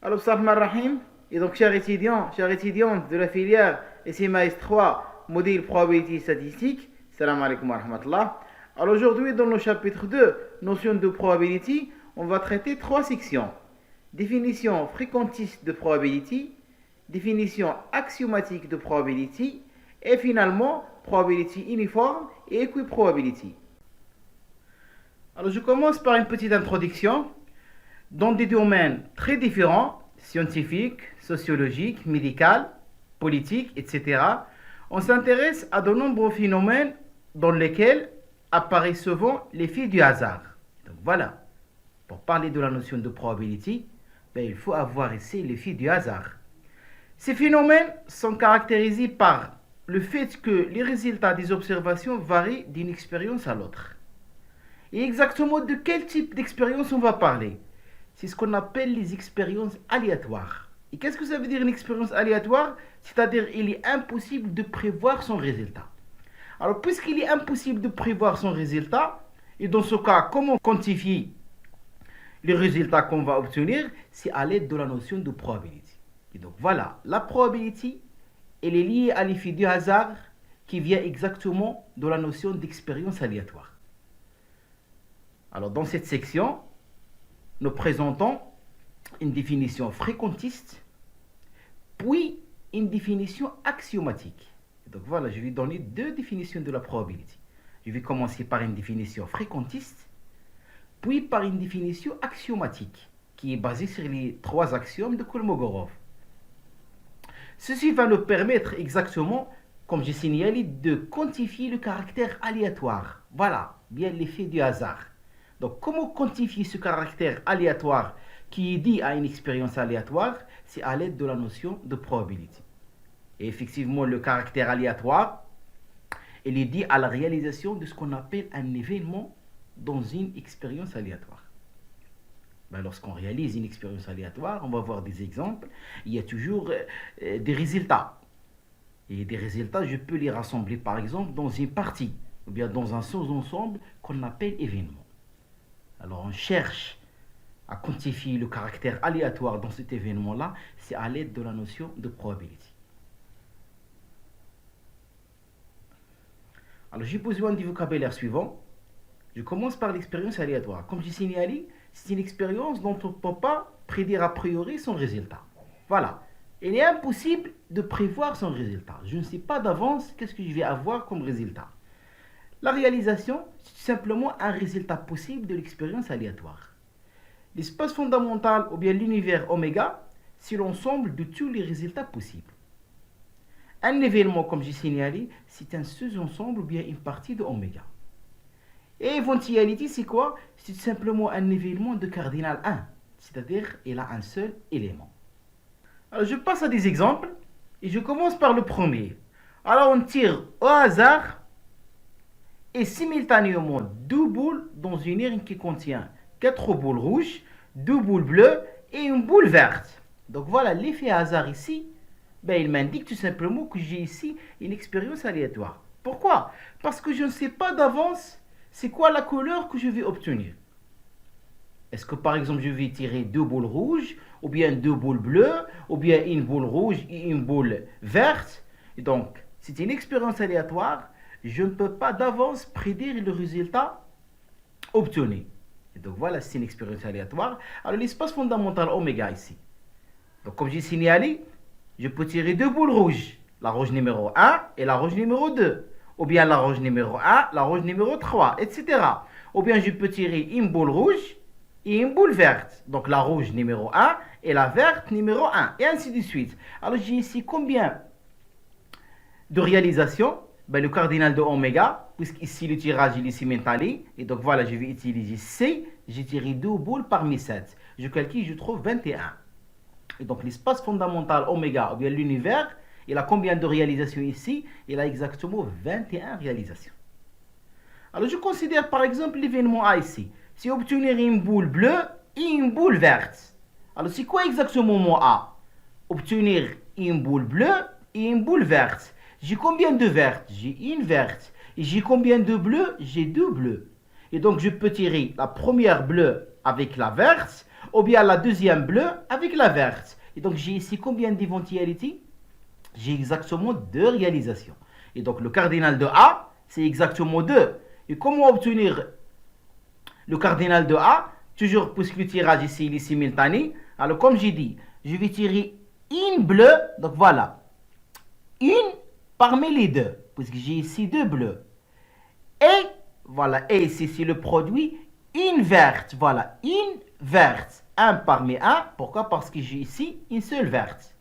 Alors, salam rahim. Et donc, chers étudiants, chères étudiantes de la filière SMAS 3, modèle probabilité statistique, salam alaikum wa rahmatullah. Alors, aujourd'hui, dans le chapitre 2, notion de probability, on va traiter trois sections. Définition fréquentiste de probability, définition axiomatique de probability, et finalement, probability uniforme et equiprobability. Alors, je commence par une petite introduction. Dans des domaines très différents, scientifiques, sociologiques, médicaux, politiques, etc., on s'intéresse à de nombreux phénomènes dans lesquels apparaissent souvent l'effet du hasard. Donc voilà, pour parler de la notion de probability, il faut avoir ici l'effet du hasard. Ces phénomènes sont caractérisés par le fait que les résultats des observations varient d'une expérience à l'autre. Et exactement de quel type d'expérience on va parler? C'est ce qu'on appelle les expériences aléatoires. Et qu'est-ce que ça veut dire une expérience aléatoire? C'est-à-dire il est impossible de prévoir son résultat. Alors puisqu'il est impossible de prévoir son résultat, et dans ce cas, comment quantifier les résultats qu'on va obtenir? C'est à l'aide de la notion de probability. Et donc voilà, la probability, elle est liée à l'effet du hasard qui vient exactement de la notion d'expérience aléatoire. Alors dans cette section, nous présentons une définition fréquentiste, puis une définition axiomatique. Donc voilà, je vais donner deux définitions de la probabilité. Je vais commencer par une définition fréquentiste, puis par une définition axiomatique, qui est basée sur les trois axiomes de Kolmogorov. Ceci va nous permettre exactement, comme j'ai signalé, de quantifier le caractère aléatoire. Voilà, bien l'effet du hasard. Donc, comment quantifier ce caractère aléatoire qui est dit à une expérience aléatoire? C'est à l'aide de la notion de probabilité. Et effectivement, le caractère aléatoire, il est dit à la réalisation de ce qu'on appelle un événement dans une expérience aléatoire. Lorsqu'on réalise une expérience aléatoire, on va voir des exemples. Il y a toujours des résultats. Et des résultats, je peux les rassembler par exemple dans une partie, ou bien dans un sous-ensemble qu'on appelle événement. Alors on cherche à quantifier le caractère aléatoire dans cet événement-là, c'est à l'aide de la notion de probabilité. Alors j'ai besoin du vocabulaire suivant. Je commence par l'expérience aléatoire. Comme j'ai signalé, c'est une expérience dont on ne peut pas prédire a priori son résultat. Voilà. Il est impossible de prévoir son résultat. Je ne sais pas d'avance qu'est-ce que je vais avoir comme résultat. La réalisation, c'est simplement un résultat possible de l'expérience aléatoire. L'espace fondamental ou bien l'univers oméga, c'est l'ensemble de tous les résultats possibles. Un événement, comme j'ai signalé, c'est un sous-ensemble ou bien une partie de oméga. Et éventualité, c'est quoi? C'est simplement un événement de cardinal 1, c'est-à-dire il a un seul élément. Alors je passe à des exemples et je commence par le premier. Alors on tire au hasard et simultanément deux boules dans une urne qui contient 4 boules rouges, 2 boules bleues et une boule verte. Donc voilà l'effet hasard ici. Il m'indique tout simplement que j'ai ici une expérience aléatoire. Pourquoi? Parce que je ne sais pas d'avance c'est quoi la couleur que je vais obtenir. Est-ce que par exemple je vais tirer 2 boules rouges, ou bien 2 boules bleues, ou bien une boule rouge et une boule verte? Et donc c'est une expérience aléatoire. Je ne peux pas d'avance prédire le résultat obtenu. Et donc voilà, c'est une expérience aléatoire. Alors l'espace fondamental oméga ici. Donc comme j'ai signalé, je peux tirer 2 boules rouges. La rouge numéro 1 et la rouge numéro 2. Ou bien la rouge numéro 1, la rouge numéro 3, etc. Ou bien je peux tirer une boule rouge et une boule verte. Donc la rouge numéro 1 et la verte numéro 1. Et ainsi de suite. Alors j'ai ici combien de réalisations? Le cardinal de oméga, puisqu'ici le tirage est simultané, et donc voilà, je vais utiliser C, j'ai tiré 2 boules parmi 7. Je calcule, je trouve 21. Et donc l'espace fondamental oméga, ou bien l'univers, il a combien de réalisations ici? Il a exactement 21 réalisations. Alors je considère par exemple l'événement A ici. C'est obtenir une boule bleue et une boule verte. Alors c'est quoi exactement mon A? Obtenir une boule bleue et une boule verte. J'ai combien de vertes? J'ai une verte. Et j'ai combien de bleus? J'ai 2 bleus. Et donc je peux tirer la première bleue avec la verte, ou bien la deuxième bleue avec la verte. Et donc j'ai ici combien d'éventualités? J'ai exactement 2 réalisations. Et donc le cardinal de A, c'est exactement 2. Et comment obtenir le cardinal de A? Toujours puisque le tirage ici il est simultané. Alors comme j'ai dit, je vais tirer une bleue. Donc voilà, une parmi les deux, puisque j'ai ici 2 bleus. Et voilà, et ici c'est le produit, une verte. Voilà, une verte. 1 parmi 1. Pourquoi? Parce que j'ai ici une seule verte.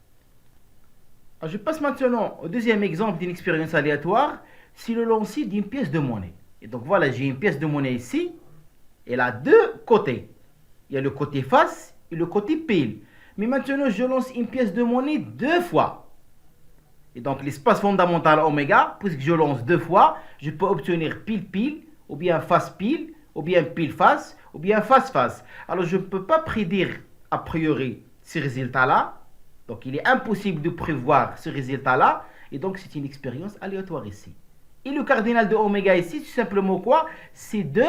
Alors, je passe maintenant au deuxième exemple d'une expérience aléatoire. C'est le lancer d'une pièce de monnaie. Et donc voilà, j'ai une pièce de monnaie ici. Elle a 2 côtés. Il y a le côté face et le côté pile. Mais maintenant, je lance une pièce de monnaie 2 fois. Et donc l'espace fondamental oméga, puisque je lance 2 fois, je peux obtenir pile-pile, ou bien face-pile, ou bien pile-face, ou bien face-face. Alors je ne peux pas prédire a priori ce résultat-là. Donc il est impossible de prévoir ce résultat-là. Et donc c'est une expérience aléatoire ici. Et le cardinal de oméga ici, c'est simplement quoi? C'est 2,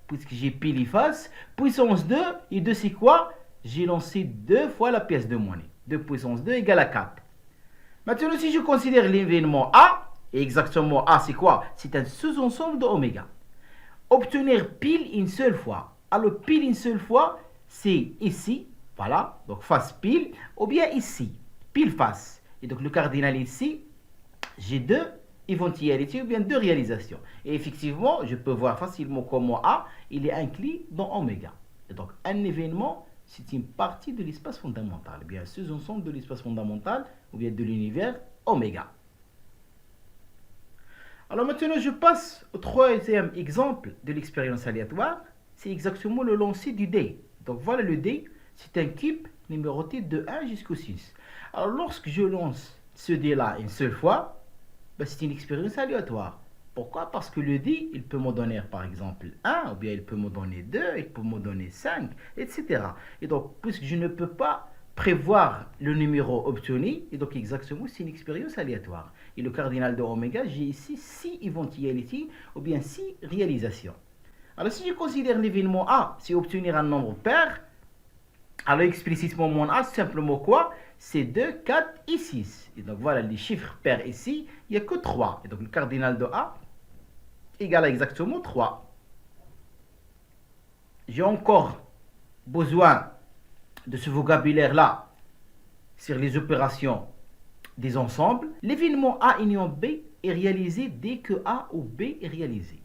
puisque j'ai pile et face, puissance 2, et 2 c'est quoi? J'ai lancé 2 fois la pièce de monnaie. 2 puissance 2 égale à 4. Maintenant, si je considère l'événement A, et exactement A c'est quoi? C'est un sous-ensemble de oméga. Obtenir pile une seule fois. Alors pile une seule fois, c'est ici, voilà, donc face pile, ou bien ici, pile face. Et donc le cardinal ici, j'ai 2 éventualités ou bien 2 réalisations. Et effectivement, je peux voir facilement comment A, il est inclus dans oméga. Et donc un événement, c'est une partie de l'espace fondamental, bien un sous-ensemble de l'espace fondamental, ou bien de l'univers oméga. Alors maintenant, je passe au troisième exemple de l'expérience aléatoire. C'est exactement le lancer du dé. Donc voilà le dé, c'est un cube numéroté de 1 jusqu'au 6. Alors lorsque je lance ce dé-là une seule fois, c'est une expérience aléatoire. Pourquoi? Parce que le dé, il peut me donner par exemple 1, ou bien il peut me donner 2, il peut me donner 5, etc. Et donc, puisque je ne peux pas prévoir le numéro obtenu, et donc exactement, c'est une expérience aléatoire. Et le cardinal de oméga, j'ai ici 6 éventualités, ou bien 6 réalisations. Alors si je considère l'événement A, c'est obtenir un nombre pair, alors explicitement mon A, c'est simplement quoi? C'est 2, 4 et 6. Et donc voilà les chiffres pairs ici, il n'y a que 3. Et donc le cardinal de A égale à exactement 3. J'ai encore besoin de ce vocabulaire-là sur les opérations des ensembles. L'événement A union B est réalisé dès que A ou B est réalisé.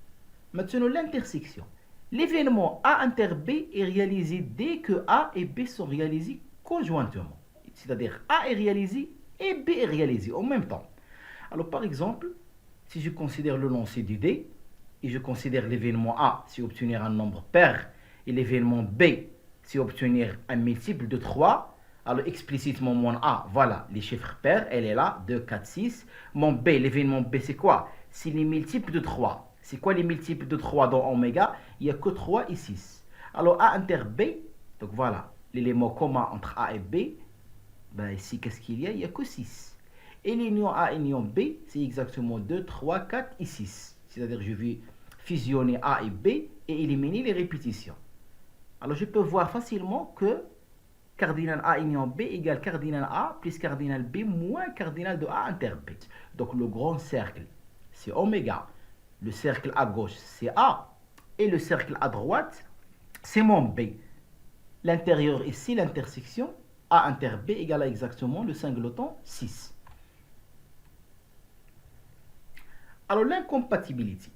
Maintenant l'intersection. L'événement A inter B est réalisé dès que A et B sont réalisés conjointement. C'est-à-dire A est réalisé et B est réalisé en même temps. Alors par exemple, si je considère le lancer du dé, et je considère l'événement A, c'est obtenir un nombre pair, et l'événement B, c'est obtenir un multiple de 3, alors explicitement mon A, voilà, les chiffres pairs, elle est là, 2, 4, 6. Mon B, l'événement B, c'est quoi? C'est les multiples de 3. C'est quoi les multiples de 3 dans oméga? Il n'y a que 3 et 6. Alors A inter B, donc voilà, l'élément commun entre A et B, ici, qu'est-ce qu'il y a? Il n'y a que 6. Et l'union A et l'union B, c'est exactement 2, 3, 4 et 6. C'est-à-dire je vais fusionner A et B et éliminer les répétitions. Alors je peux voir facilement que cardinal A union B égale cardinal A plus cardinal B moins cardinal de A inter B. Donc le grand cercle, c'est oméga. Le cercle à gauche, c'est A. Et le cercle à droite, c'est mon B. L'intérieur ici, l'intersection, A inter B égale à exactement le singleton 6. Alors l'incompatibilité,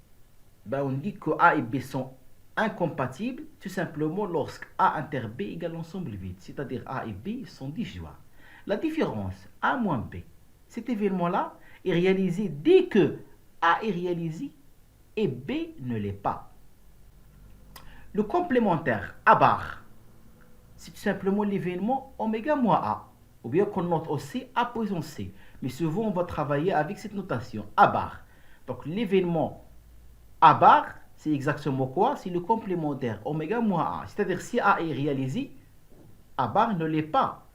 on dit que A et B sont incompatibles tout simplement lorsque A inter B égale l'ensemble vide, c'est-à-dire A et B sont disjoints. La différence A moins B, cet événement-là est réalisé dès que A est réalisé et B ne l'est pas. Le complémentaire A bar, c'est tout simplement l'événement oméga moins A, ou bien qu'on note aussi A puissance C. Mais souvent on va travailler avec cette notation A bar. Donc l'événement A bar, c'est exactement quoi? C'est le complémentaire oméga moins A. C'est-à-dire si A est réalisé, A bar ne l'est pas.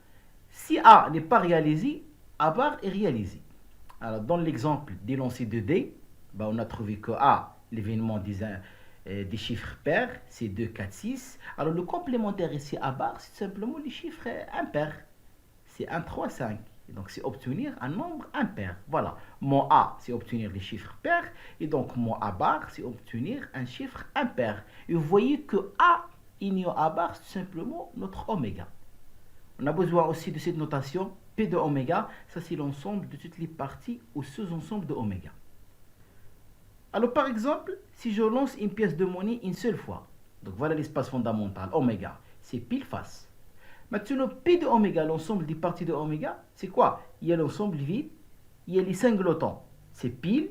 Si A n'est pas réalisé, A bar est réalisé. Alors dans l'exemple des lancers de D, on a trouvé que A, l'événement des chiffres pairs, c'est 2, 4, 6. Alors le complémentaire ici à barre, c'est simplement les chiffres impairs. C'est 1, 3, 5. Et donc c'est obtenir un nombre impair. Voilà. Mon A, c'est obtenir les chiffres pairs. Et donc mon A bar, c'est obtenir un chiffre impair. Et vous voyez que A union A bar, c'est simplement notre oméga. On a besoin aussi de cette notation P de oméga. Ça, c'est l'ensemble de toutes les parties ou sous-ensembles de oméga. Alors, par exemple, si je lance une pièce de monnaie une seule fois, donc voilà l'espace fondamental, oméga, c'est pile face. Maintenant, P de oméga, l'ensemble des parties de oméga, c'est quoi? Il y a l'ensemble vide, il y a les singletons, c'est pile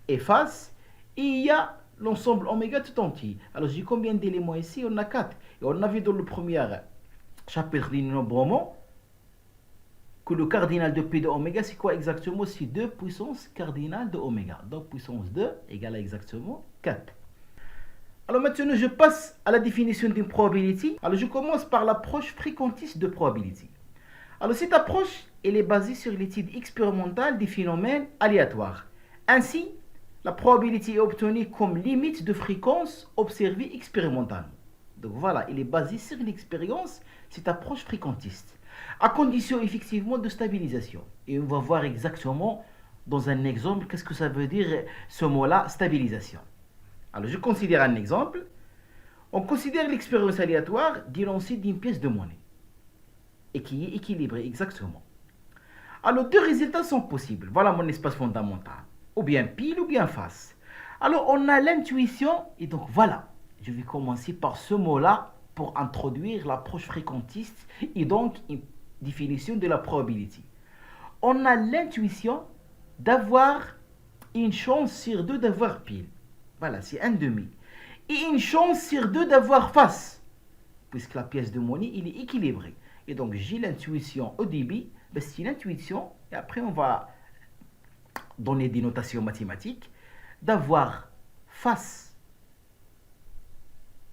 et face, et il y a l'ensemble oméga tout entier. Alors, j'ai combien d'éléments ici? On a 4. Et on a vu dans le premier chapitre des nombres que le cardinal de P de oméga, c'est quoi exactement? C'est 2 puissance cardinale de oméga. Donc, puissance 2 égale exactement 4. Alors maintenant, je passe à la définition d'une probability. Alors, je commence par l'approche fréquentiste de probability. Alors, cette approche, elle est basée sur l'étude expérimentale des phénomènes aléatoires. Ainsi, la probability est obtenue comme limite de fréquence observée expérimentalement. Donc voilà, elle est basée sur l'expérience, cette approche fréquentiste, à condition effectivement de stabilisation. Et on va voir exactement dans un exemple qu'est-ce que ça veut dire ce mot-là, stabilisation. Alors je considère un exemple. On considère l'expérience aléatoire d'élancer d'une pièce de monnaie et qui est équilibrée exactement. Alors deux résultats sont possibles. Voilà mon espace fondamental. Ou bien pile ou bien face. Alors on a l'intuition et donc voilà. Je vais commencer par ce mot-là pour introduire l'approche fréquentiste et donc une définition de la probability. On a l'intuition d'avoir une chance sur 2 d'avoir pile. Voilà, c'est un demi. Et une chance sur 2 d'avoir face, puisque la pièce de monnaie, il est équilibrée. Et donc, j'ai l'intuition au début, ben, c'est l'intuition, et après on va donner des notations mathématiques, d'avoir face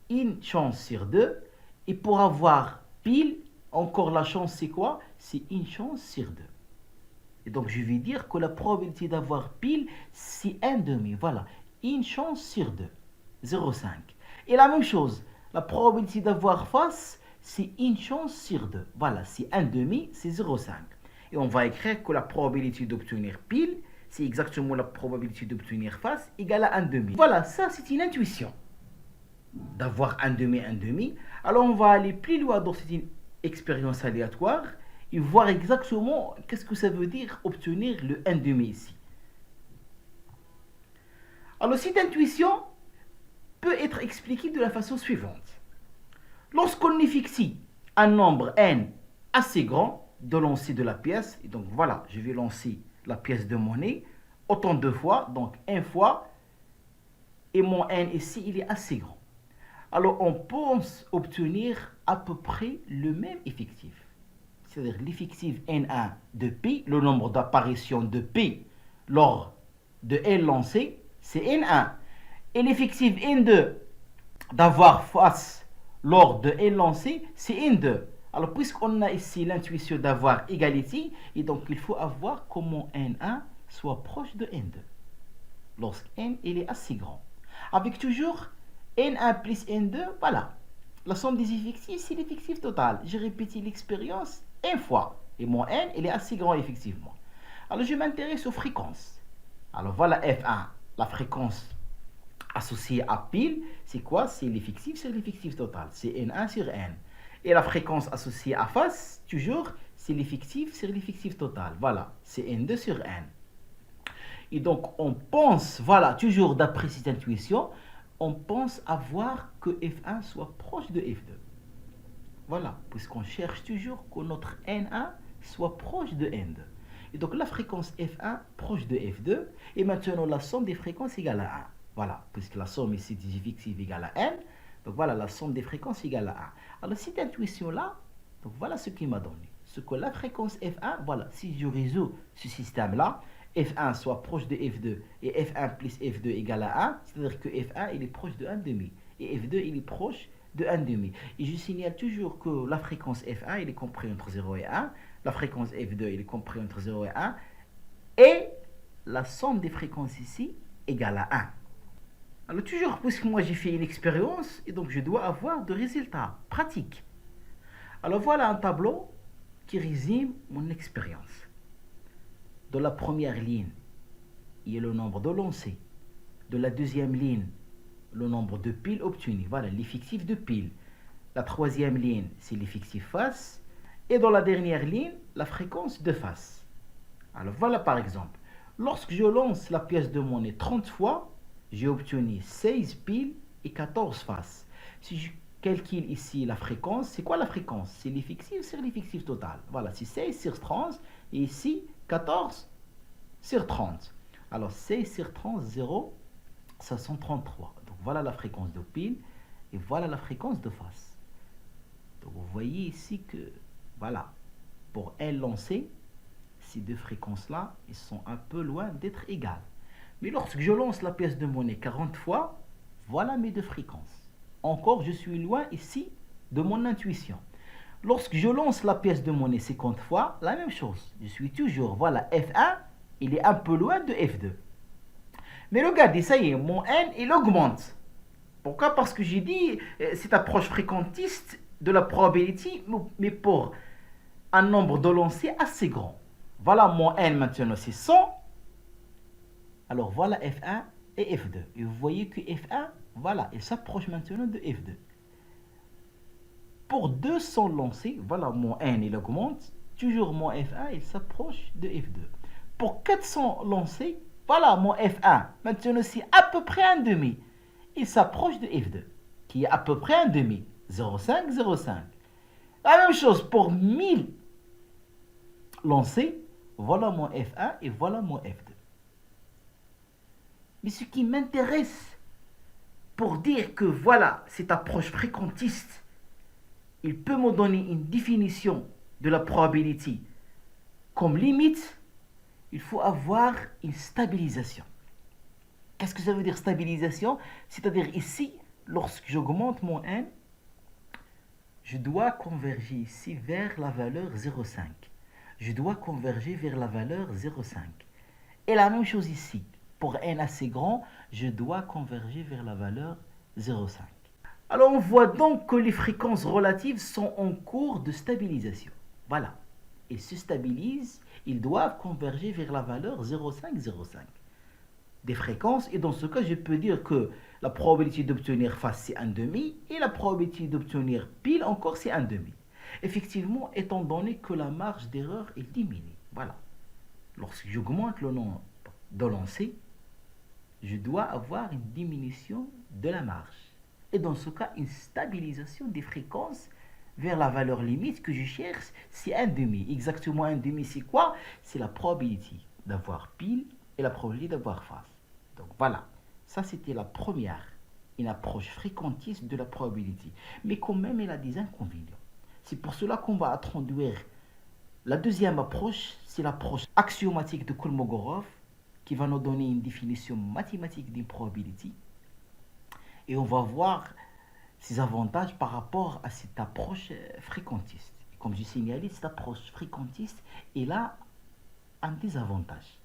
une chance sur 2, et pour avoir pile, encore la chance c'est quoi? C'est une chance sur 2. Et donc je vais dire que la probabilité d'avoir pile, c'est un demi. Voilà, une chance sur 2, 0,5. Et la même chose, la probabilité d'avoir face, c'est une chance sur 2. Voilà, c'est un demi, c'est 0,5. Et on va écrire que la probabilité d'obtenir pile, c'est exactement la probabilité d'obtenir face égale à un demi. Voilà, ça c'est une intuition. D'avoir un demi. Alors on va aller plus loin dans cette expérience aléatoire et voir exactement qu'est-ce que ça veut dire obtenir le 1 demi ici. Alors cette intuition peut être expliquée de la façon suivante. Lorsqu'on est fixé un nombre n assez grand de lancer de la pièce, et donc voilà, je vais lancer la pièce de monnaie autant de fois, donc une fois, et mon n ici il est assez grand. Alors on pense obtenir à peu près le même effectif. C'est-à-dire l'effectif N1 de P, le nombre d'apparitions de P lors de N lancé, c'est N1. Et l'effectif N2 d'avoir face lors de N lancé, c'est N2. Alors puisqu'on a ici l'intuition d'avoir égalité, et donc il faut avoir comment N1 soit proche de N2. Lorsque N il est assez grand. Avec toujours N1 plus N2, voilà. La somme des effectifs, c'est l'effectif total. J'ai répété l'expérience une fois. Et mon N, il est assez grand, effectivement. Alors, je m'intéresse aux fréquences. Alors, voilà F1. La fréquence associée à pile, c'est quoi? C'est l'effectif sur l'effectif total. C'est N1 sur N. Et la fréquence associée à face, toujours, c'est l'effectif sur l'effectif total. Voilà, c'est N2 sur N. Et donc, on pense, voilà, toujours d'après cette intuition, on pense avoir que F1 soit proche de F2. Voilà, puisqu'on cherche toujours que notre N1 soit proche de N2. Et donc la fréquence F1 proche de F2, et maintenant la somme des fréquences égale à 1. Voilà, puisque la somme ici des effectifs égale à N, donc voilà, la somme des fréquences égale à 1. Alors cette intuition-là, donc voilà ce qui m'a donné. Ce que la fréquence F1, voilà, si je résous ce système-là, F1 soit proche de F2 et F1 plus F2 égale à 1, c'est-à-dire que F1 il est proche de 1,5 et F2 il est proche de 1,5. Et je signale toujours que la fréquence F1 il est compris entre 0 et 1, la fréquence F2 il est compris entre 0 et 1, et la somme des fréquences ici égale à 1. Alors toujours, puisque moi j'ai fait une expérience, et donc je dois avoir de résultats pratiques. Alors voilà un tableau qui résume mon expérience. Dans la première ligne, il y a le nombre de lancers. De la deuxième ligne, le nombre de piles obtenues. Voilà l'effectif de piles. La troisième ligne, c'est l'effectif face. Et dans la dernière ligne, la fréquence de face. Alors voilà par exemple. Lorsque je lance la pièce de monnaie 30 fois, j'ai obtenu 16 piles et 14 faces. Si je calcule ici la fréquence, c'est quoi la fréquence? C'est l'effectif sur l'effectif total. Voilà, c'est 16 sur 30 et ici 14 sur 30. Alors 16 sur 30, 0, ça sont 33. Donc voilà la fréquence de pile et voilà la fréquence de face. Donc vous voyez ici que, voilà, pour un lancé, ces deux fréquences-là, ils sont un peu loin d'être égales. Mais lorsque je lance la pièce de monnaie 40 fois, voilà mes deux fréquences. Encore, je suis loin ici de mon intuition. Lorsque je lance la pièce de monnaie 50 fois, la même chose. Je suis toujours, voilà, F1, il est un peu loin de F2. Mais regardez, ça y est, mon N, il augmente. Pourquoi? Parce que j'ai dit, cette approche fréquentiste de la probability, mais pour un nombre de lancers assez grand. Voilà mon N maintenant, c'est 100. Alors voilà F1 et F2. Et vous voyez que F1, voilà, il s'approche maintenant de F2. Pour 200 lancers, voilà mon N, il augmente. Toujours mon F1, il s'approche de F2. Pour 400 lancers, voilà mon F1. Maintenant, c'est à peu près un demi. Il s'approche de F2, qui est à peu près un demi. 0,5, 0,5. La même chose pour 1000 lancers. Voilà mon F1 et voilà mon F2. Mais ce qui m'intéresse pour dire que voilà, cette approche fréquentiste, il peut me donner une définition de la probability comme limite, il faut avoir une stabilisation. Qu'est-ce que ça veut dire stabilisation? C'est-à-dire ici, lorsque j'augmente mon N, je dois converger ici vers la valeur 0,5. Je dois converger vers la valeur 0,5. Et la même chose ici. Pour N assez grand, je dois converger vers la valeur 0,5. Alors on voit donc que les fréquences relatives sont en cours de stabilisation. Voilà. Ils se stabilisent, ils doivent converger vers la valeur 0,5, 0,5 des fréquences. Et dans ce cas, je peux dire que la probabilité d'obtenir face, c'est 1,5 et la probabilité d'obtenir pile encore, c'est 1,5. Effectivement, étant donné que la marge d'erreur est diminuée. Voilà. Lorsque j'augmente le nombre de lancers, je dois avoir une diminution de la marge. Et dans ce cas, une stabilisation des fréquences vers la valeur limite que je cherche, c'est 1,5. Exactement 1,5, c'est quoi? C'est la probabilité d'avoir pile et la probabilité d'avoir face. Donc voilà, ça c'était la première, une approche fréquentiste de la probabilité. Mais quand même, elle a des inconvénients. C'est pour cela qu'on va introduire la deuxième approche, c'est l'approche axiomatique de Kolmogorov, qui va nous donner une définition mathématique d'une probabilité. Et on va voir ses avantages par rapport à cette approche fréquentiste. Et comme je signalé, cette approche fréquentiste, elle a un désavantage.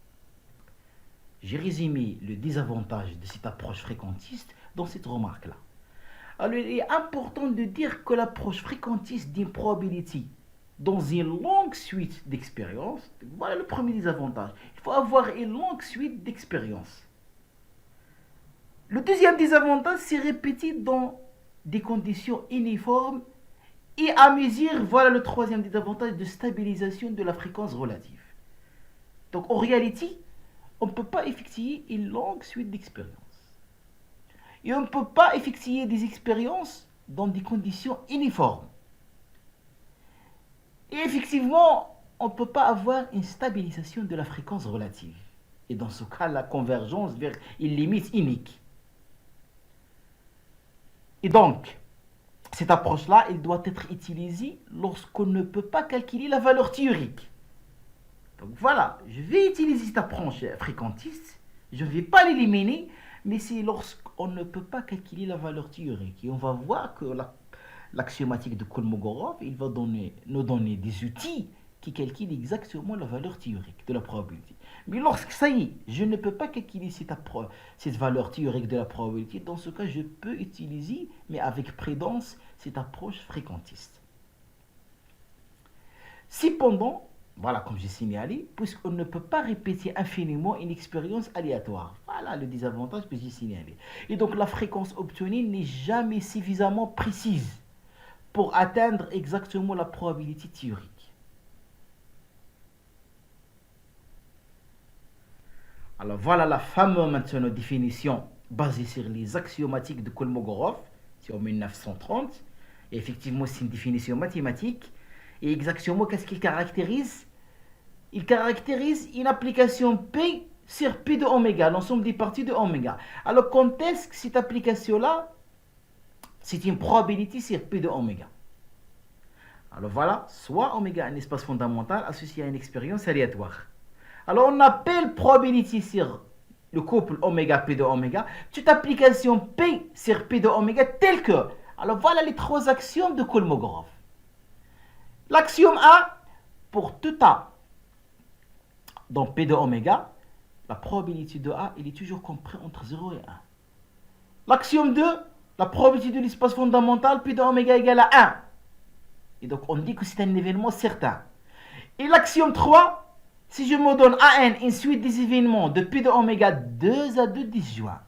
J'ai résumé le désavantage de cette approche fréquentiste dans cette remarque-là. Alors, il est important de dire que l'approche fréquentiste d'une probabilité dans une longue suite d'expériences, voilà le premier désavantage. Il faut avoir une longue suite d'expériences. Le deuxième désavantage, c'est répéter dans des conditions uniformes et à mesure, voilà le troisième désavantage de stabilisation de la fréquence relative. Donc en réalité, on ne peut pas effectuer une longue suite d'expériences. Et on ne peut pas effectuer des expériences dans des conditions uniformes. Et effectivement, on ne peut pas avoir une stabilisation de la fréquence relative. Et dans ce cas, la convergence vers une limite unique. Et donc, cette approche-là, elle doit être utilisée lorsqu'on ne peut pas calculer la valeur théorique. Donc voilà, je vais utiliser cette approche fréquentiste, je ne vais pas l'éliminer, mais c'est lorsqu'on ne peut pas calculer la valeur théorique. Et on va voir que l'axiomatique de Kolmogorov, il va nous donner des outils qui calcule exactement la valeur théorique de la probabilité. Mais lorsque ça y est, je ne peux pas calculer cette valeur théorique de la probabilité, dans ce cas, je peux utiliser, mais avec prudence, cette approche fréquentiste. Cependant, voilà, comme j'ai signalé, puisqu'on ne peut pas répéter infiniment une expérience aléatoire. Voilà le désavantage que j'ai signalé. Et donc, la fréquence obtenue n'est jamais suffisamment précise pour atteindre exactement la probabilité théorique. Alors, voilà la fameuse maintenant définition basée sur les axiomatiques de Kolmogorov, c'est en 1930. Et effectivement, c'est une définition mathématique. Et exactement, qu'est-ce qu'il caractérise? Il caractérise une application P sur P de oméga, l'ensemble des parties de oméga. Alors, quand est-ce que cette application-là, c'est une probabilité sur P de oméga? Alors voilà, soit oméga un espace fondamental associé à une expérience aléatoire. Alors, on appelle probabilité sur le couple oméga P de oméga, toute application P sur P de oméga telle que. Alors, voilà les trois axiomes de Kolmogorov. L'axiome A, pour tout A dans P de oméga, la probabilité de A, il est toujours compris entre 0 et 1. L'axiome 2, la probabilité de l'espace fondamental P de oméga égale à 1. Et donc, on dit que c'est un événement certain. Et l'axiome 3, si je me donne AN une suite des événements de P de oméga 2 à 2 disjoints,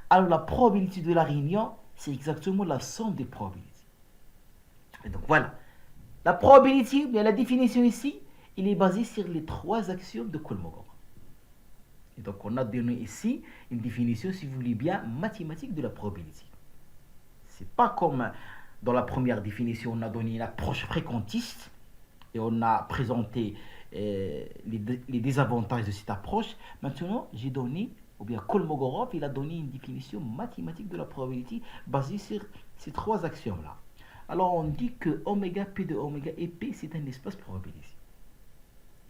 alors la probabilité de la réunion, c'est exactement la somme des probabilités. Et donc, voilà. La probabilité, mais la définition ici, il est basé sur les trois axiomes de Kolmogorov. Et donc, on a donné ici une définition, si vous voulez bien, mathématique de la probabilité. C'est pas comme dans la première définition, on a donné une approche fréquentiste et on a présenté les désavantages de cette approche. Maintenant, j'ai donné, ou bien Kolmogorov, il a donné une définition mathématique de la probabilité basée sur ces trois axiomes-là. Alors, on dit que oméga, P de oméga et P, c'est un espace probabilisé.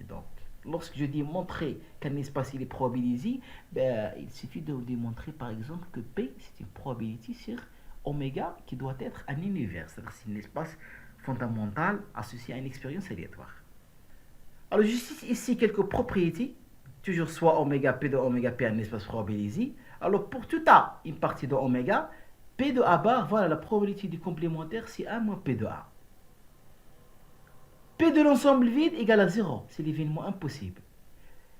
Et donc, lorsque je dis montrer qu'un espace il est probabilisé, il suffit de démontrer par exemple que P, c'est une probabilité sur oméga qui doit être un univers. C'est-à-dire c'est un espace fondamental associé à une expérience aléatoire. Alors, je cite ici quelques propriétés. Toujours soit oméga, P de oméga, P, un espace probabilisé. Alors, pour tout A, une partie de oméga, P de A bar, voilà la probabilité du complémentaire, c'est 1 moins P de A. P de l'ensemble vide égale à 0, c'est l'événement impossible.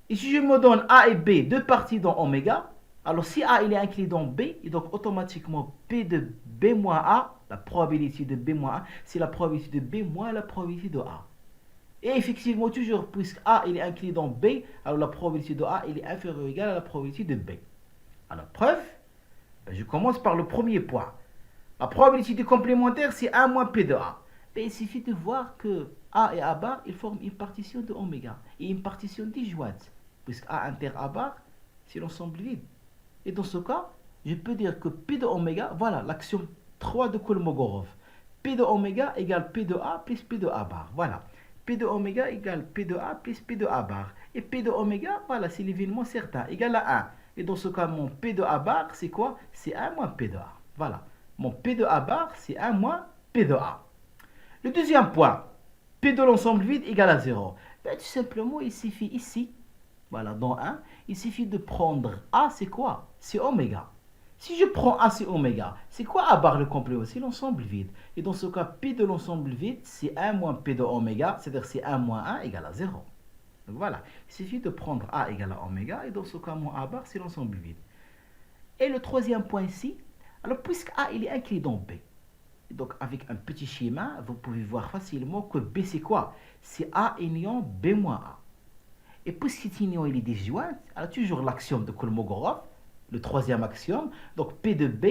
Et si je me donne A et B, deux parties dans oméga, alors si A il est inclus dans B, et donc automatiquement P de B moins A, la probabilité de B moins A, c'est la probabilité de B moins la probabilité de A. Et effectivement, toujours, puisque A il est inclus dans B, alors la probabilité de A il est inférieure ou égale à la probabilité de B. Alors, preuve, je commence par le premier point. La probabilité du complémentaire, c'est 1 moins P de A. Mais il suffit de voir que A et A bar, ils forment une partition de oméga et une partition disjointe, puisque A inter A bar, c'est l'ensemble vide. Et dans ce cas, je peux dire que P de oméga, voilà l'axiome 3 de Kolmogorov. P de oméga égale P de A plus P de A bar. Voilà. P de oméga égale P de A plus P de A bar. Et P de oméga, voilà, c'est l'événement certain, égal à 1. Et dans ce cas, mon P de A bar, c'est quoi? C'est 1 moins P de A. Voilà. Mon P de A bar, c'est 1 moins P de A. Le deuxième point, P de l'ensemble vide égale à 0. Ben, tout simplement, il suffit ici, voilà, dans 1, il suffit de prendre A, c'est quoi? C'est oméga. Si je prends A, c'est oméga, c'est quoi A bar le complément? C'est l'ensemble vide. Et dans ce cas, P de l'ensemble vide, c'est 1 moins P de oméga, c'est-à-dire c'est 1 moins 1 égale à 0. Donc voilà, il suffit de prendre A égale à oméga, et dans ce cas, mon A bar, c'est l'ensemble vide. Et le troisième point ici, alors puisque A, il est inclus dans B, donc avec un petit schéma, vous pouvez voir facilement que B, c'est quoi? C'est A union B moins A. Et puisque cette union, il est disjointe, alors toujours l'axiome de Kolmogorov, le troisième axiome, donc P de B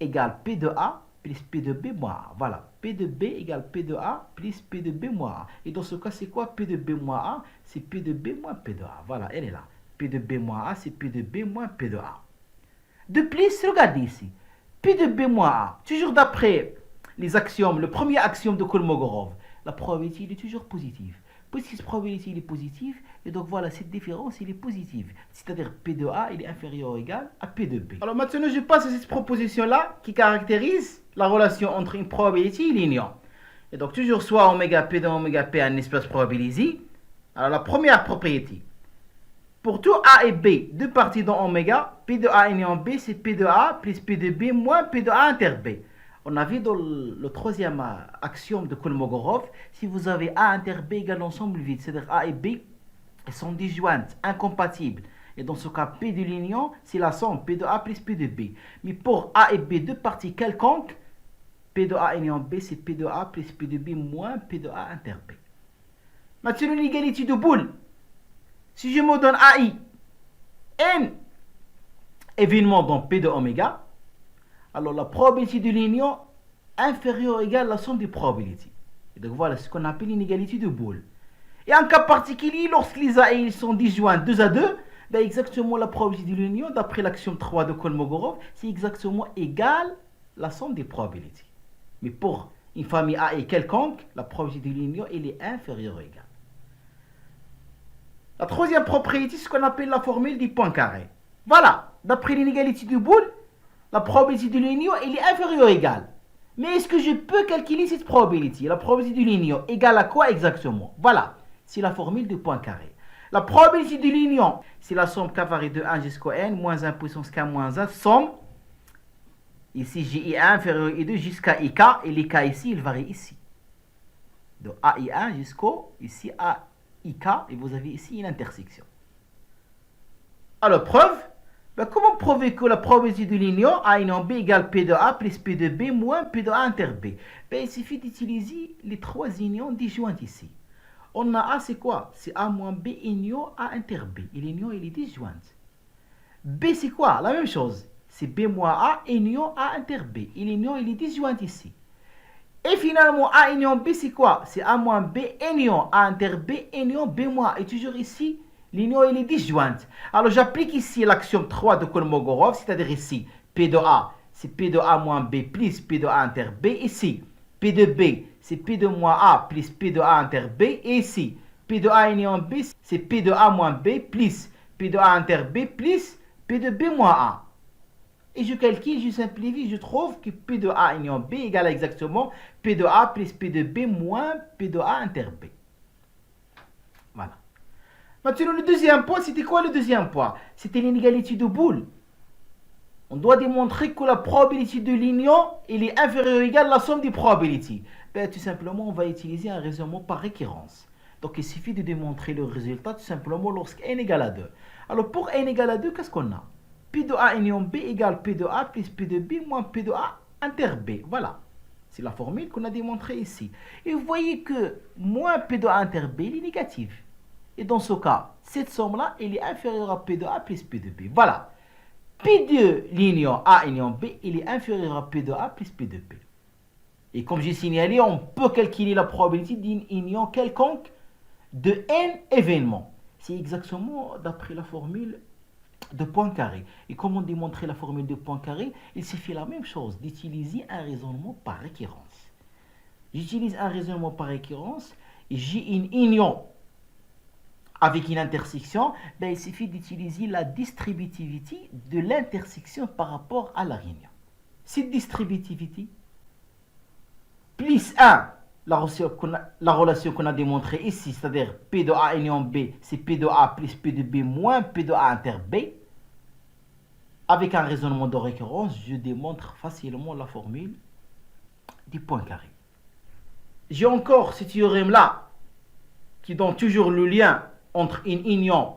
égale P de A plus P de B moins A. Voilà, P de B égale P de A plus P de B moins A. Et dans ce cas, c'est quoi P de B moins A? C'est P de B moins P de A. Voilà, elle est là. P de B moins A, c'est P de B moins P de A. De plus, regardez ici. P de B moins A, toujours d'après les axiomes, le premier axiome de Kolmogorov, la probabilité il est toujours positive. Puisque cette probabilité il est positive, et donc voilà, cette différence il est positive. C'est-à-dire P de A il est inférieur ou égal à P de B. Alors maintenant je passe à cette proposition-là qui caractérise la relation entre une probabilité et l'union. Et donc, toujours soit oméga P de oméga P un espace probabilisé. Alors, la première propriété. Pour tout A et B, deux parties dans oméga, P de A union B, c'est P de A plus P de B moins P de A inter B. On a vu dans le troisième axiome de Kolmogorov, si vous avez A inter B égale ensemble vide, c'est-à-dire A et B, elles sont disjointes, incompatibles. Et dans ce cas, P de l'union, c'est la somme P de A plus P de B. Mais pour A et B, deux parties quelconques, P de A union B, c'est P de A plus P de B moins P de A inter B. Maintenant, l'égalité de Boole. Si je me donne AI, N événements dans P de oméga, alors la probabilité de l'union inférieure ou égale à la somme des probabilités. Et donc voilà ce qu'on appelle l'inégalité de Boole. Et en cas particulier, lorsque les A et ils sont disjoints 2 à 2, ben exactement la probabilité de l'union, d'après l'axiome 3 de Kolmogorov, c'est exactement égal à la somme des probabilités. Mais pour une famille A et quelconque, la probabilité de l'union, elle est inférieure ou égale. La troisième propriété, c'est ce qu'on appelle la formule du point carré. Voilà, d'après l'inégalité de Boole, la probabilité de l'union, elle est inférieure ou égale. Mais est-ce que je peux calculer cette probabilité? La probabilité de l'union égale à quoi exactement? Voilà, c'est la formule du point carré. La probabilité de l'union, c'est la somme k varie de 1 jusqu'au n, moins 1 puissance k moins 1, somme, ici j'ai I1 inférieur à I2 jusqu'à IK, et les k ici, ils varient ici. De AI1 jusqu'au, ici, à IK, et vous avez ici une intersection. Alors, preuve, ben, comment prouver que la probabilité de l'union A union B égale P de A plus P de B moins P de A inter B? Ben, il suffit d'utiliser les trois unions disjointes ici. On a A, c'est quoi? C'est A moins B union A inter B. Et l'union, elle est disjointe. B, c'est quoi? La même chose. C'est B moins A union A inter B. Et l'union, elle est disjointe ici. Et finalement, A union B, c'est quoi? C'est A moins B union A inter B union B moins. Et toujours ici, l'union, elle est disjointe. Alors, j'applique ici l'axiome 3 de Kolmogorov, c'est-à-dire ici, P de A, c'est P de A moins B plus P de A inter B. Ici, P de B, c'est P de moins A plus P de A inter B. Et ici, P de A union B, c'est P de A moins B plus P de A inter B plus P de B moins A. Et je calcule, je simplifie, je trouve que P de A union B égale exactement P de A plus P de B moins P de A inter B. Voilà. Maintenant, le deuxième point, c'était quoi le deuxième point? C'était l'inégalité de Boole. On doit démontrer que la probabilité de l'union est inférieure ou égale à la somme des probabilités. Ben, tout simplement, on va utiliser un raisonnement par récurrence. Donc, il suffit de démontrer le résultat tout simplement lorsque n égale à 2. Alors, pour n égale à 2, qu'est-ce qu'on a? P de A union B égale P de A plus P de B moins P de A inter B. Voilà. C'est la formule qu'on a démontrée ici. Et vous voyez que moins P de A inter B, il est négatif. Et dans ce cas, cette somme-là, elle est inférieure à P de A plus P de B. Voilà. P de l'union A union B, il est inférieur à P de A plus P de B. Et comme j'ai signalé, on peut calculer la probabilité d'une union quelconque de n événements. C'est exactement d'après la formule de Poincaré. Et comment démontrer la formule de Poincaré? Il suffit la même chose, d'utiliser un raisonnement par récurrence. J'utilise un raisonnement par récurrence et j'ai une union avec une intersection, ben, il suffit d'utiliser la distributivité de l'intersection par rapport à la réunion. Cette distributivité, plus 1, la relation qu'on a démontrée ici, c'est-à-dire P de A union B, c'est P de A plus P de B moins P de A inter B. Avec un raisonnement de récurrence, je démontre facilement la formule du Poincaré. J'ai encore ce théorème-là qui donne toujours le lien entre une union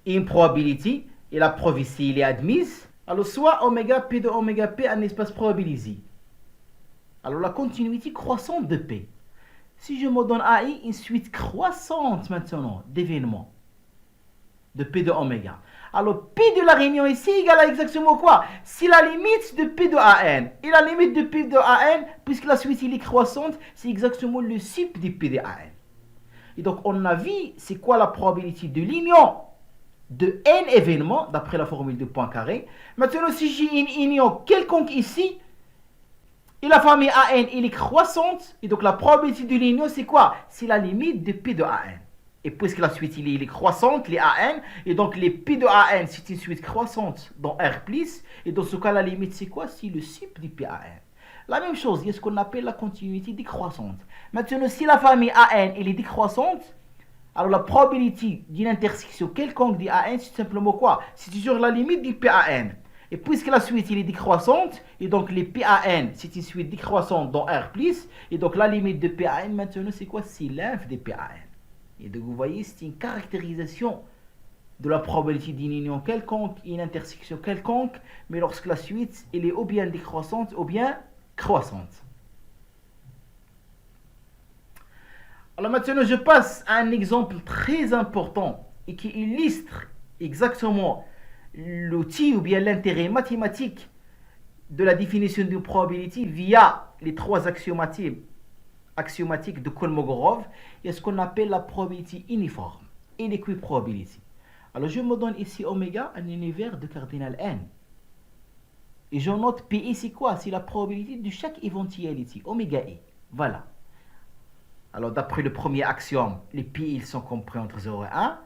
et une probabilité, et la preuve ici il est admise. Alors soit oméga P de oméga P un espace probabilisé. Alors la continuité croissante de P. Si je me donne AI une suite croissante maintenant d'événements de P de oméga. Alors P de la réunion ici égale à exactement quoi? C'est la limite de P de AN. Et la limite de P de AN, puisque la suite il est croissante, c'est exactement le sup de P de AN. Et donc, on a vu c'est quoi la probabilité de l'union de n événements, d'après la formule de Poincaré. Maintenant, si j'ai une union quelconque ici, et la famille AN, elle est croissante, et donc la probabilité de l'union, c'est quoi? C'est la limite de P de AN. Et puisque la suite, elle est croissante, les AN, et donc les P de AN, c'est une suite croissante dans R+, et dans ce cas, la limite, c'est quoi? C'est le sup de PAN. La même chose, il y a ce qu'on appelle la continuité décroissante. Maintenant, si la famille AN elle est décroissante, alors la probabilité d'une intersection quelconque du AN, c'est simplement quoi? C'est toujours la limite du PAN. Et puisque la suite elle est décroissante, et donc les PAN, c'est une suite décroissante dans R+, et donc la limite de PAN maintenant, c'est quoi? C'est l'inf des PAN. Et donc vous voyez, c'est une caractérisation de la probabilité d'une union quelconque, une intersection quelconque, mais lorsque la suite elle est ou bien décroissante ou bien croissante. Alors maintenant, je passe à un exemple très important et qui illustre exactement l'outil ou bien l'intérêt mathématique de la définition d'une probabilité via les trois axiomatiques de Kolmogorov et ce qu'on appelle la probabilité uniforme et l'équiprobabilité. Alors je me donne ici oméga un univers de cardinal n. Et je note Pi, c'est quoi? C'est la probabilité de chaque éventualité, oméga i. Voilà. Alors d'après le premier axiome, les Pi ils sont compris entre 0 et 1.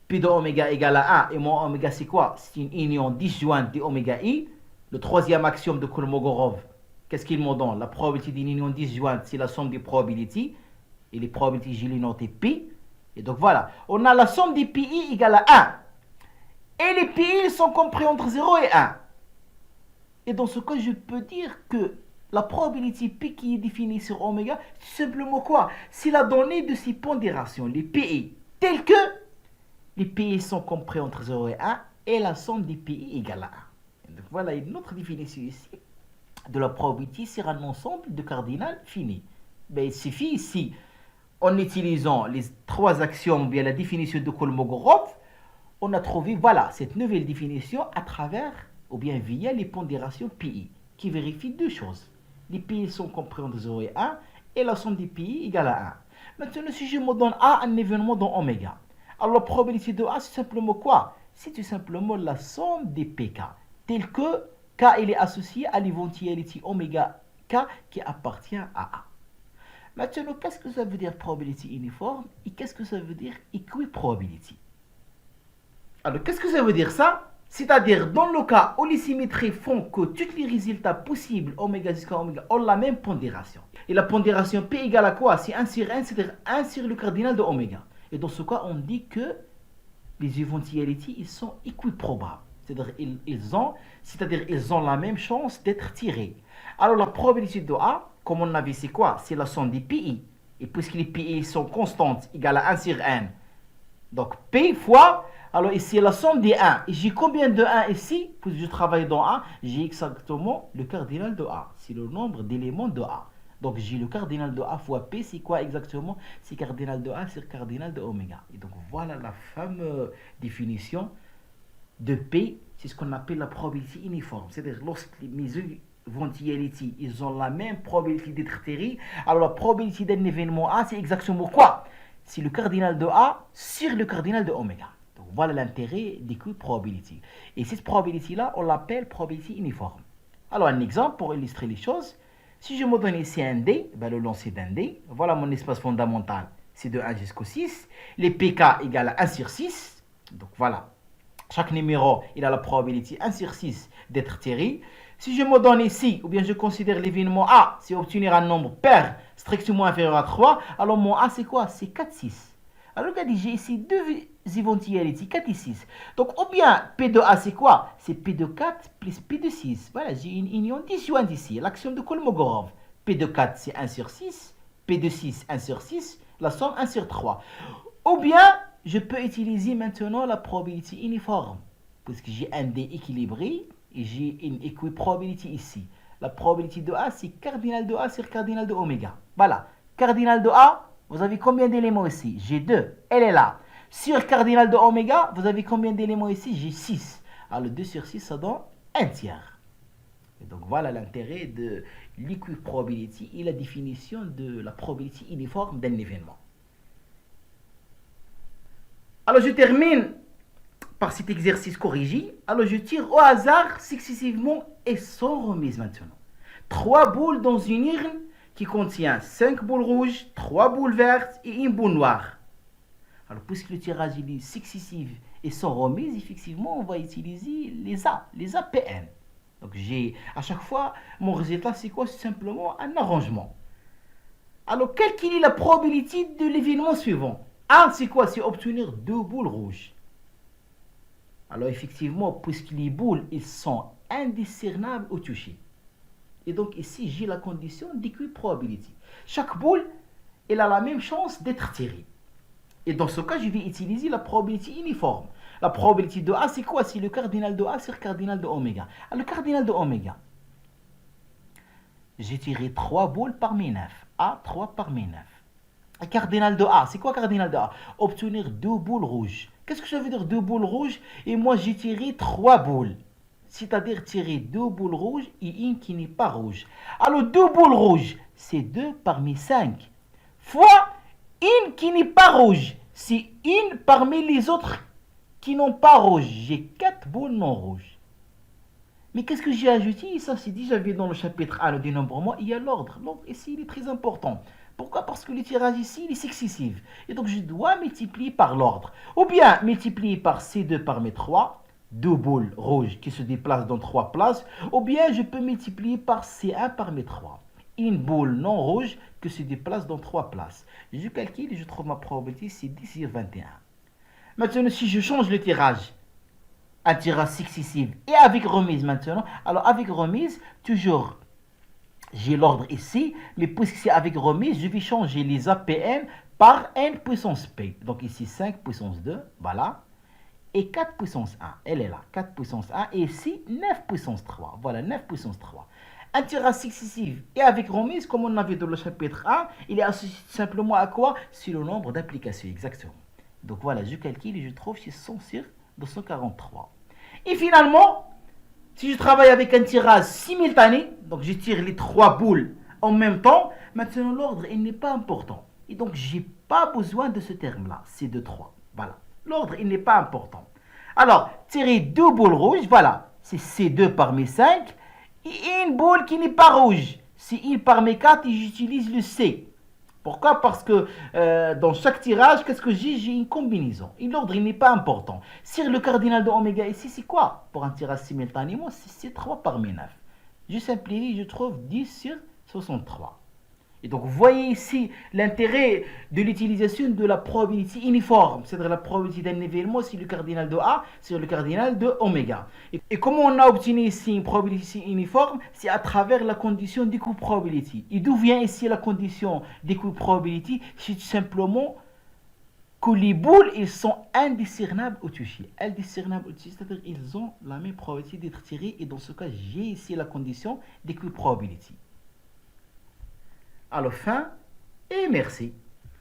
P de oméga égale à 1 et mon oméga c'est quoi? C'est une union disjointe de oméga i. Le troisième axiome de Kolmogorov, qu'est-ce qu'il me donne? La probabilité d'une union disjointe, c'est la somme des probabilités. Et les probabilités, je les note Pi. Et donc voilà, on a la somme des Pi égale à 1. Et les Pi sont compris entre 0 et 1. Et dans ce cas, je peux dire que la probabilité Pi qui est définie sur oméga, c'est simplement quoi? C'est la donnée de ces pondérations, les Pi, telles que les Pi sont compris entre 0 et 1 et la somme des Pi égale à 1. Donc voilà une autre définition ici de la probabilité sur un ensemble de cardinal fini. Ben, il suffit ici, en utilisant les trois axiomes, bien la définition de Kolmogorov, on a trouvé voilà cette nouvelle définition à travers ou bien via les pondérations Pi qui vérifient deux choses. Les Pi sont compris entre 0 et 1 et la somme des Pi égale à 1. Maintenant, si je me donne A un événement dans oméga, alors la probabilité de A c'est simplement quoi? C'est tout simplement la somme des PK, tel que K il est associé à l'éventualité oméga K qui appartient à A. Maintenant, qu'est-ce que ça veut dire probabilité uniforme et qu'est-ce que ça veut dire équiprobabilité? Alors, qu'est-ce que ça veut dire ça? C'est-à-dire, dans le cas où les symétries font que tous les résultats possibles, oméga jusqu'à oméga, ont la même pondération. Et la pondération P égale à quoi? C'est 1 sur 1, c'est-à-dire 1 sur le cardinal de oméga. Et dans ce cas, on dit que les éventualités, ils sont équiprobables. C'est-à-dire, ils ont la même chance d'être tirés. Alors, la probabilité de A, comme on a vu, c'est quoi? C'est la somme des Pi. Et puisque les Pi sont constantes, égale à 1 sur 1. Donc, P fois, alors ici, la somme des 1. Et j'ai combien de 1 ici? Puisque je travaille dans A, j'ai exactement le cardinal de A. C'est le nombre d'éléments de A. Donc, j'ai le cardinal de A fois P. C'est quoi exactement? C'est cardinal de A sur cardinal de oméga. Et donc, voilà la fameuse définition de P. C'est ce qu'on appelle la probabilité uniforme. C'est-à-dire, lorsque mes éventualités, ils ont la même probabilité d'être tirés, alors la probabilité d'un événement A, c'est exactement quoi? C'est le cardinal de A sur le cardinal de oméga. Donc voilà l'intérêt d'équiprobabilité. Et cette probabilité-là, on l'appelle probabilité uniforme. Alors un exemple pour illustrer les choses. Si je me donne ici un D, ben, le lancer d'un D, voilà mon espace fondamental, c'est de 1 jusqu'au 6. Les PK égale à 1 sur 6. Donc voilà, chaque numéro, il a la probabilité 1 sur 6 d'être tiré. Si je me donne ici, ou bien je considère l'événement A, c'est obtenir un nombre pair strictement inférieur à 3, alors mon A c'est quoi? C'est 4, 6. Alors regardez, j'ai ici deux éventualités, 4 et 6. Donc ou bien P de A c'est quoi? C'est P de 4 plus P de 6. Voilà, j'ai une union disjointe ici, l'axiome de Kolmogorov. P de 4 c'est 1 sur 6, P de 6 1 sur 6, la somme 1 sur 3. Ou bien je peux utiliser maintenant la probabilité uniforme, puisque j'ai un D équilibré, et j'ai une équiprobabilité ici. La probabilité de A, c'est cardinal de A sur cardinal de oméga. Voilà. Cardinal de A, vous avez combien d'éléments ici? J'ai 2. Elle est là. Sur cardinal de oméga, vous avez combien d'éléments ici? J'ai 6. Alors, le 2 sur 6, ça donne 1 tiers. Et donc, voilà l'intérêt de l'équiprobabilité et la définition de la probabilité uniforme d'un événement. Alors, je termine par cet exercice corrigé. Alors je tire au hasard successivement et sans remise maintenant 3 boules dans une urne qui contient 5 boules rouges, 3 boules vertes et une boule noire. Alors puisque le tirage est successif et sans remise, effectivement on va utiliser les APN. Donc à chaque fois, mon résultat c'est quoi? C'est simplement un arrangement. Alors, quelle est la probabilité de l'événement suivant? A, c'est quoi? C'est obtenir 2 boules rouges. Alors, effectivement, puisque les boules, ils sont indiscernables au toucher. Et donc, ici, j'ai la condition d'équiprobabilité. Chaque boule, elle a la même chance d'être tirée. Et dans ce cas, je vais utiliser la probabilité uniforme. La probabilité de A, c'est quoi? C'est le cardinal de A sur le cardinal de oméga. Alors, le cardinal de oméga, j'ai tiré 3 boules parmi 9. A, 3 parmi 9. Le cardinal de A, c'est quoi cardinal de A? Obtenir 2 boules rouges. Qu'est-ce que ça veut dire 2 boules rouges? Et moi, j'ai tiré 3 boules. C'est-à-dire tirer 2 boules rouges et une qui n'est pas rouge. Alors, 2 boules rouges, c'est 2 parmi 5. Fois une qui n'est pas rouge. C'est une parmi les autres qui n'ont pas rouge. J'ai 4 boules non rouges. Mais qu'est-ce que j'ai ajouté? Ça, c'est déjà vu dans le chapitre 1, le dénombrement. Il y a l'ordre. L'ordre ici, il est très important. Pourquoi? Parce que le tirage ici, il est successif. Et donc, je dois multiplier par l'ordre. Ou bien multiplier par C2 parmi 3, 2 boules rouges qui se déplacent dans 3 places. Ou bien, je peux multiplier par C1 parmi 3. Une boule non rouge qui se déplace dans 3 places. Je calcule et je trouve ma probabilité, c'est 10 sur 21. Maintenant, si je change le tirage, un tirage successif et avec remise maintenant, alors avec remise, toujours, j'ai l'ordre ici, mais puisque c'est avec remise, je vais changer les APM par n puissance p. Donc ici 5 puissance 2, voilà. Et 4 puissance 1, elle est là, 4 puissance 1. Et ici 9 puissance 3, voilà, 9 puissance 3. Un tirage successif et avec remise, comme on avait dans le chapitre 1, il est associé simplement à quoi? C'est le nombre d'applications, exactement. Donc voilà, je calcule et je trouve c'est 100 sur 243. Et finalement, si je travaille avec un tirage simultané, donc je tire les 3 boules en même temps, maintenant l'ordre il n'est pas important. Et donc je n'ai pas besoin de ce terme-là, c'est de 3. Voilà, l'ordre il n'est pas important. Alors, tirer 2 boules rouges, voilà, c'est C2 parmi 5. Et une boule qui n'est pas rouge, c'est 1 parmi 4 et j'utilise le C. Pourquoi? Parce que dans chaque tirage, qu'est-ce que j'ai? J'ai une combinaison. Et l'ordre, il n'est pas important. Sur le cardinal de oméga ici, c'est quoi? Pour un tirage simultanément, c'est 3 parmi 9. Je simplifie, je trouve 10 sur 63. Et donc, vous voyez ici l'intérêt de l'utilisation de la probabilité uniforme. C'est-à-dire la probabilité d'un événement sur le cardinal de A, sur le cardinal de oméga. Et comment on a obtenu ici une probabilité uniforme? C'est à travers la condition d'équiprobabilité. Et d'où vient ici la condition d'équiprobabilité? C'est tout simplement que les boules, ils sont indiscernables au toucher. Indiscernables au toucher, c'est-à-dire qu'ils ont la même probabilité d'être tirés. Et dans ce cas, j'ai ici la condition d'équiprobabilité. À la fin, et merci.